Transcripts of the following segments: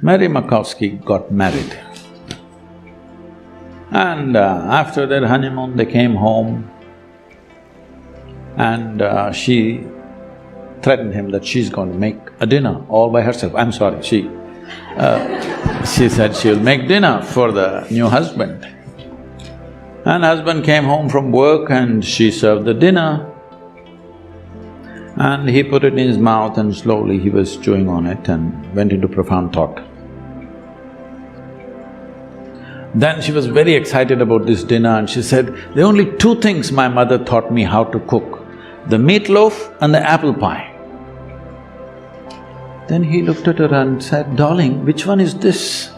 Mary Makowski got married. And after their honeymoon, they came home and she threatened him that she's going to make a dinner all by herself. I'm sorry, she said she'll make dinner for the new husband. And husband came home from work and she served the dinner. And he put it in his mouth and slowly he was chewing on it and went into profound thought. Then she was very excited about this dinner and she said, there are only two things my mother taught me how to cook, the meatloaf and the apple pie. Then he looked at her and said, darling, which one is this?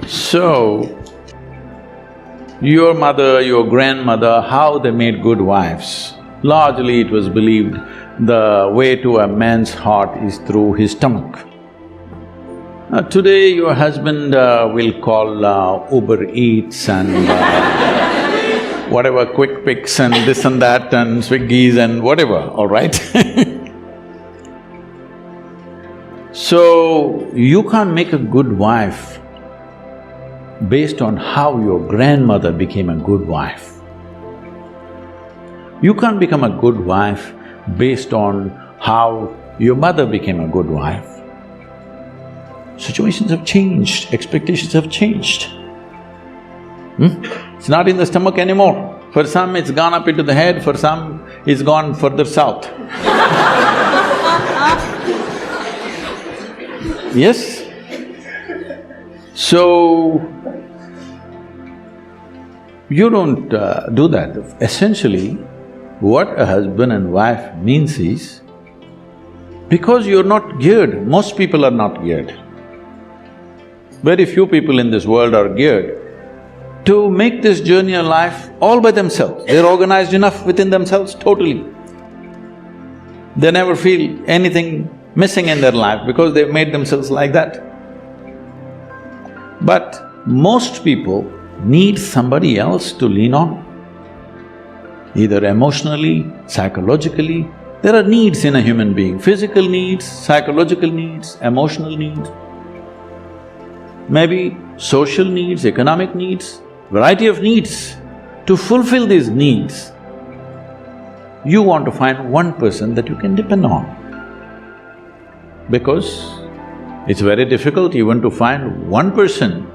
So, your mother, your grandmother, how they made good wives? Largely it was believed the way to a man's heart is through his stomach. Today your husband will call Uber Eats and whatever, Quick Picks and this and that and Swiggies and whatever, all right? So, you can't make a good wife based on how your grandmother became a good wife. You can't become a good wife based on how your mother became a good wife. Situations have changed, expectations have changed. It's not in the stomach anymore. For some it's gone up into the head, for some it's gone further south. Yes? So, you don't do that. Essentially, what a husband and wife means is, because you're not geared, most people are not geared. Very few people in this world are geared to make this journey of life all by themselves. They're organized enough within themselves totally. They never feel anything missing in their life because they've made themselves like that. But most people need somebody else to lean on, either emotionally, psychologically. There are needs in a human being, physical needs, psychological needs, emotional needs, maybe social needs, economic needs, variety of needs. To fulfill these needs, you want to find one person that you can depend on. Because it's very difficult even to find one person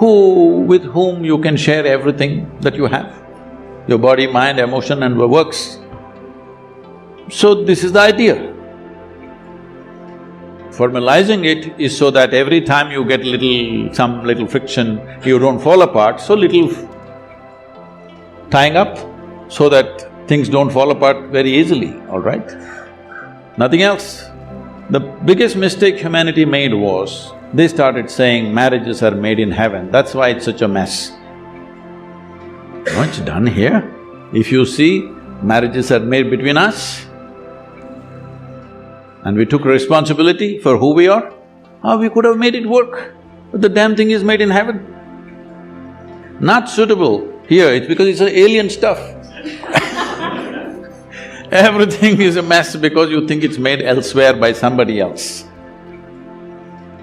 with whom you can share everything that you have, your body, mind, emotion and works. So this is the idea. Formalizing it is so that every time you get some little friction, you don't fall apart, so little tying up so that things don't fall apart very easily, all right? Nothing else. The biggest mistake humanity made was, they started saying marriages are made in heaven, that's why it's such a mess. What's done here? If you see, marriages are made between us, and we took responsibility for who we are, we could have made it work, but the damn thing is made in heaven. Not suitable here, it's because it's alien stuff. Everything is a mess because you think it's made elsewhere by somebody else.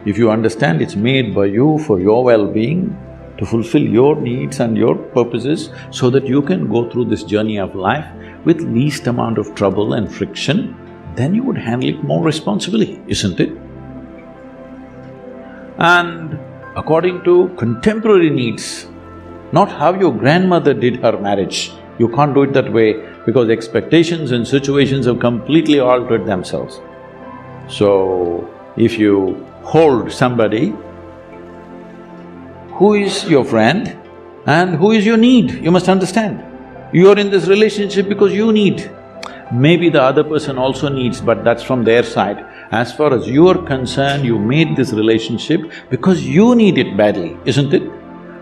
If you understand it's made by you for your well-being, to fulfill your needs and your purposes so that you can go through this journey of life with least amount of trouble and friction, then you would handle it more responsibly, isn't it? And according to contemporary needs, not how your grandmother did her marriage. You can't do it that way because expectations and situations have completely altered themselves. So, if you hold somebody who is your friend and who is your need, you must understand. You are in this relationship because you need. Maybe the other person also needs, but that's from their side. As far as you are concerned, you made this relationship because you need it badly, isn't it?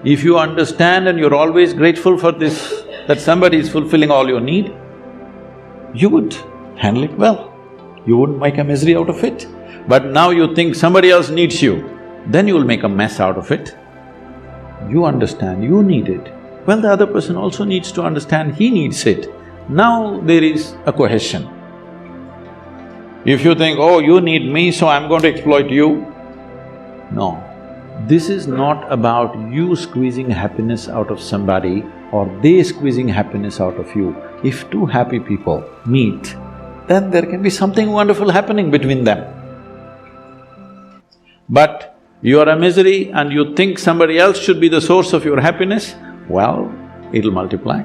If you understand and you're always grateful for this, that somebody is fulfilling all your need, you would handle it well. You wouldn't make a misery out of it. But now you think somebody else needs you, then you'll make a mess out of it. You understand you need it, well, the other person also needs to understand he needs it. Now there is a cohesion. If you think, oh, you need me, so I'm going to exploit you, no. This is not about you squeezing happiness out of somebody or they squeezing happiness out of you. If two happy people meet, then there can be something wonderful happening between them. But you are a misery and you think somebody else should be the source of your happiness, well, it'll multiply.